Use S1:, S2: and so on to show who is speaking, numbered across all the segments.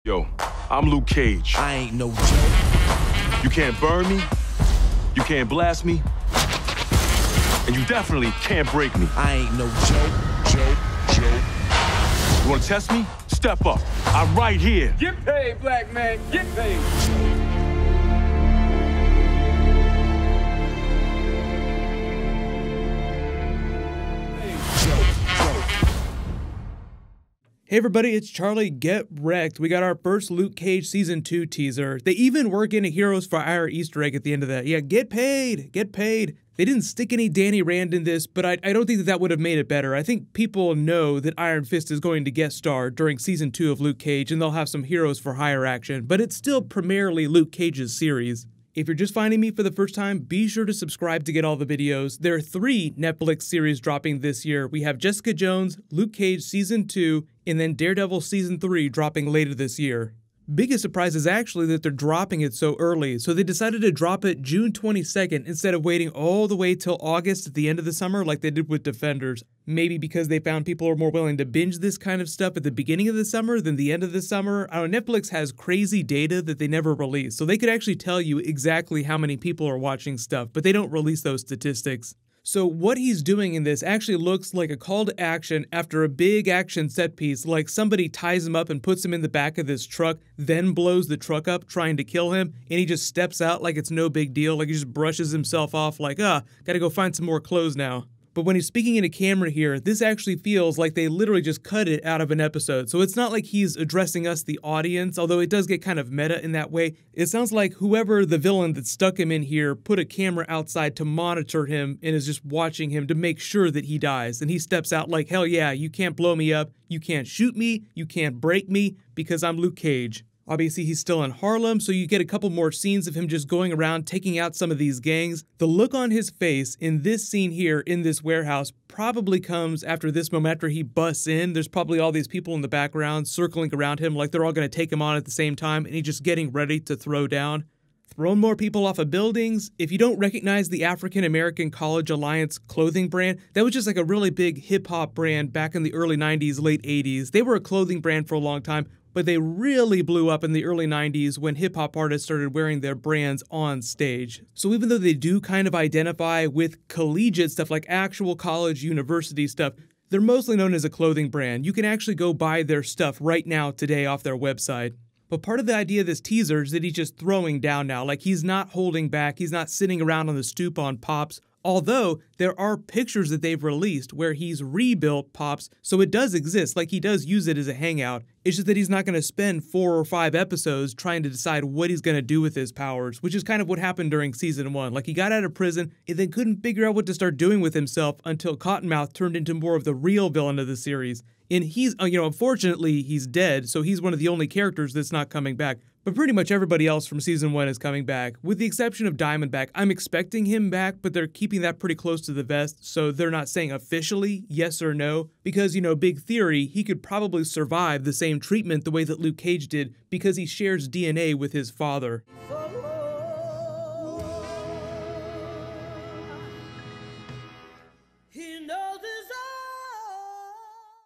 S1: Yo, I'm Luke Cage.
S2: I ain't no joke.
S1: You can't burn me, you can't blast me, and you definitely can't break me.
S2: I ain't no joke.
S1: You wanna test me? Step up. I'm right here.
S3: Get paid, black man, get paid.
S4: Hey everybody, it's Charlie. Get wrecked. We got our first Luke Cage Season 2 teaser. They even work in a Heroes for Hire Easter egg at the end of that. Yeah, get paid, get paid. They didn't stick any Danny Rand in this, but I don't think that would have made it better. I think people know that Iron Fist is going to guest star during Season 2 of Luke Cage, and they'll have some Heroes for Hire action, but it's still primarily Luke Cage's series. If you're just finding me for the first time, be sure to subscribe to get all the videos. There are 3 Netflix series dropping this year. We have Jessica Jones, Luke Cage Season 2, and then Daredevil Season 3 dropping later this year. Biggest surprise is actually that they're dropping it so early, so they decided to drop it June 22nd instead of waiting all the way till August at the end of the summer like they did with Defenders. Maybe because they found people are more willing to binge this kind of stuff at the beginning of the summer than the end of the summer. I don't know, Netflix has crazy data that they never release, so they could actually tell you exactly how many people are watching stuff, but they don't release those statistics. So what he's doing in this actually looks like a call to action after a big action set piece, like somebody ties him up and puts him in the back of this truck, then blows the truck up trying to kill him, and he just steps out like it's no big deal, like he just brushes himself off like, gotta go find some more clothes now. But when he's speaking into camera here, this actually feels like they literally just cut it out of an episode. So it's not like he's addressing us, the audience, although it does get kind of meta in that way. It sounds like whoever the villain that stuck him in here put a camera outside to monitor him and is just watching him to make sure that he dies. And he steps out like, hell yeah, you can't blow me up, you can't shoot me, you can't break me, because I'm Luke Cage. Obviously, he's still in Harlem, so you get a couple more scenes of him just going around taking out some of these gangs. The look on his face in this scene here in this warehouse probably comes after this moment, after he busts in. There's probably all these people in the background circling around him like they're all going to take him on at the same time, and he's just getting ready to throw down. Throwing more people off of buildings. If you don't recognize the African American College Alliance clothing brand, that was just like a really big hip-hop brand back in the early 90s, late 80s. They were a clothing brand for a long time, but they really blew up in the early 90s when hip-hop artists started wearing their brands on stage. So even though they do kind of identify with collegiate stuff like actual college, university stuff, they're mostly known as a clothing brand. You can actually go buy their stuff right now today off their website. But part of the idea of this teaser is that he's just throwing down now, like he's not holding back, he's not sitting around on the stoop on Pops. Although, there are pictures that they've released where he's rebuilt Pops, so it does exist, like he does use it as a hangout. It's just that he's not going to spend 4 or 5 episodes trying to decide what he's going to do with his powers, which is kind of what happened during Season 1. Like, he got out of prison and then couldn't figure out what to start doing with himself until Cottonmouth turned into more of the real villain of the series. And he's, unfortunately, he's dead, so he's one of the only characters that's not coming back. But pretty much everybody else from Season 1 is coming back, with the exception of Diamondback. I'm expecting him back, but they're keeping that pretty close to the vest, so they're not saying officially yes or no. Because, big theory, he could probably survive the same treatment the way that Luke Cage did, because he shares DNA with his father.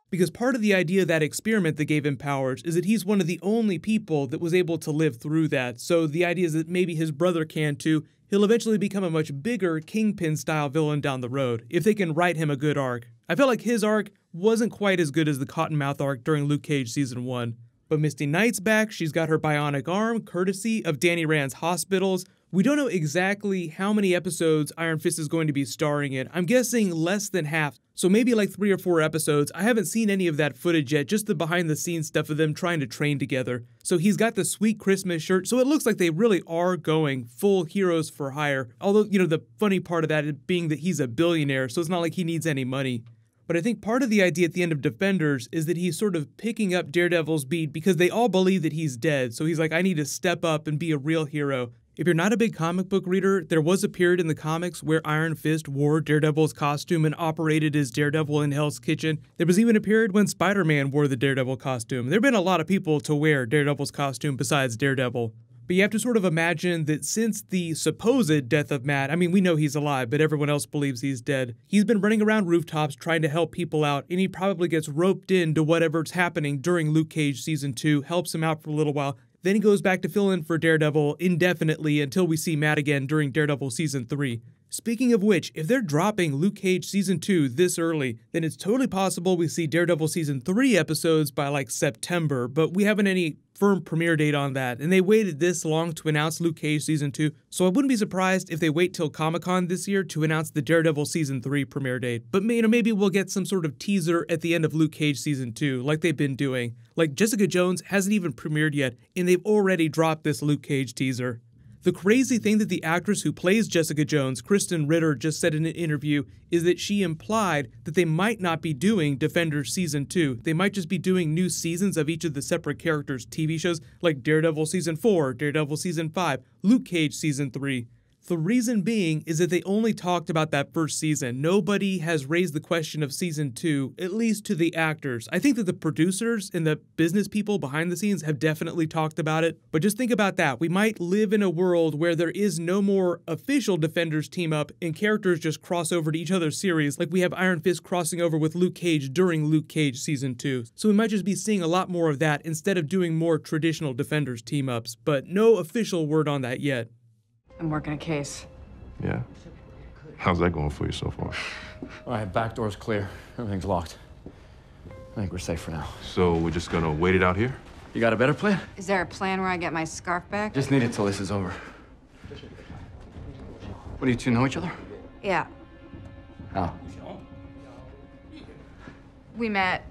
S4: Because part of the idea of that experiment that gave him powers is that he's one of the only people that was able to live through that. So the idea is that maybe his brother can too. He'll eventually become a much bigger Kingpin-style villain down the road, if they can write him a good arc. I felt like his arc wasn't quite as good as the Cottonmouth arc during Luke Cage Season 1. But Misty Knight's back, she's got her bionic arm, courtesy of Danny Rand's hospitals. We don't know exactly how many episodes Iron Fist is going to be starring in. I'm guessing less than half, so maybe like 3 or 4 episodes. I haven't seen any of that footage yet, just the behind-the-scenes stuff of them trying to train together. So he's got the sweet Christmas shirt, so it looks like they really are going full Heroes for Hire. Although, the funny part of that being that he's a billionaire, so it's not like he needs any money. But I think part of the idea at the end of Defenders is that he's sort of picking up Daredevil's beat because they all believe that he's dead. So he's like, I need to step up and be a real hero. If you're not a big comic book reader, there was a period in the comics where Iron Fist wore Daredevil's costume and operated as Daredevil in Hell's Kitchen. There was even a period when Spider-Man wore the Daredevil costume. There have been a lot of people to wear Daredevil's costume besides Daredevil. But But you have to sort of imagine that since the supposed death of Matt, I mean, we know he's alive, but everyone else believes he's dead. He's been running around rooftops trying to help people out, and he probably gets roped into whatever's happening during Luke Cage Season 2, helps him out for a little while. Then he goes back to fill in for Daredevil indefinitely until we see Matt again during Daredevil Season 3. Speaking of which, if they're dropping Luke Cage Season 2 this early, then it's totally possible we see Daredevil Season 3 episodes by like September, but we haven't any firm premiere date on that, and they waited this long to announce Luke Cage Season 2, so I wouldn't be surprised if they wait till Comic-Con this year to announce the Daredevil Season 3 premiere date. But maybe we'll get some sort of teaser at the end of Luke Cage Season 2, like they've been doing. Like, Jessica Jones hasn't even premiered yet, and they've already dropped this Luke Cage teaser. The crazy thing that the actress who plays Jessica Jones, Kristen Ritter, just said in an interview is that she implied that they might not be doing Defenders Season 2. They might just be doing new seasons of each of the separate characters' TV shows, like Daredevil Season 4, Daredevil Season 5, Luke Cage Season 3. The reason being is that they only talked about that first season. Nobody has raised the question of Season 2, at least to the actors. I think that the producers and the business people behind the scenes have definitely talked about it, but just think about that. We might live in a world where there is no more official Defenders team up and characters just cross over to each other's series, like we have Iron Fist crossing over with Luke Cage during Luke Cage Season 2. So we might just be seeing a lot more of that instead of doing more traditional Defenders team ups, but no official word on that yet.
S5: I'm working a case.
S6: Yeah? How's that going for you so far?
S7: All right, back door's clear. Everything's locked. I think we're safe for now.
S6: So we're just gonna wait it out here?
S7: You got a better plan?
S5: Is there a plan where I get my scarf back?
S7: Just need it till this is over. What, do you two know each other?
S5: Yeah.
S7: How?
S5: We met.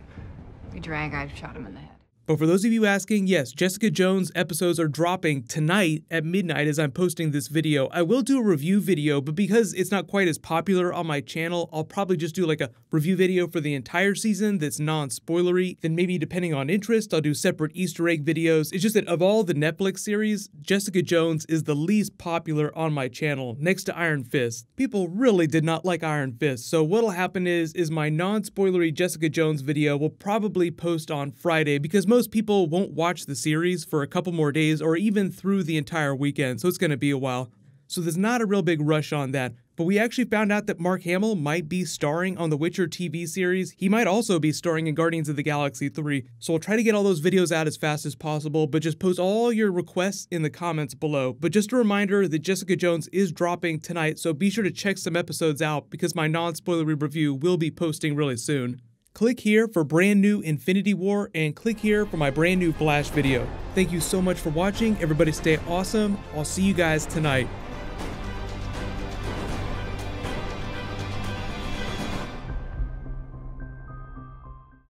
S5: We drank. I shot him in the head.
S4: But for those of you asking, yes, Jessica Jones episodes are dropping tonight at midnight as I'm posting this video. I will do a review video, but because it's not quite as popular on my channel, I'll probably just do like a review video for the entire season that's non-spoilery. Then maybe depending on interest, I'll do separate Easter egg videos. It's just that of all the Netflix series, Jessica Jones is the least popular on my channel, next to Iron Fist. People really did not like Iron Fist, so what'll happen is my non-spoilery Jessica Jones video will probably post on Friday because most people won't watch the series for a couple more days or even through the entire weekend, so it's going to be a while. So there's not a real big rush on that. But we actually found out that Mark Hamill might be starring on the Witcher TV series. He might also be starring in Guardians of the Galaxy 3. So I'll try to get all those videos out as fast as possible, but just post all your requests in the comments below. But just a reminder that Jessica Jones is dropping tonight, so be sure to check some episodes out because my non-spoilery review will be posting really soon. Click here for brand new Infinity War and click here for my brand new Flash video. Thank you so much for watching. Everybody stay awesome. I'll see you guys tonight.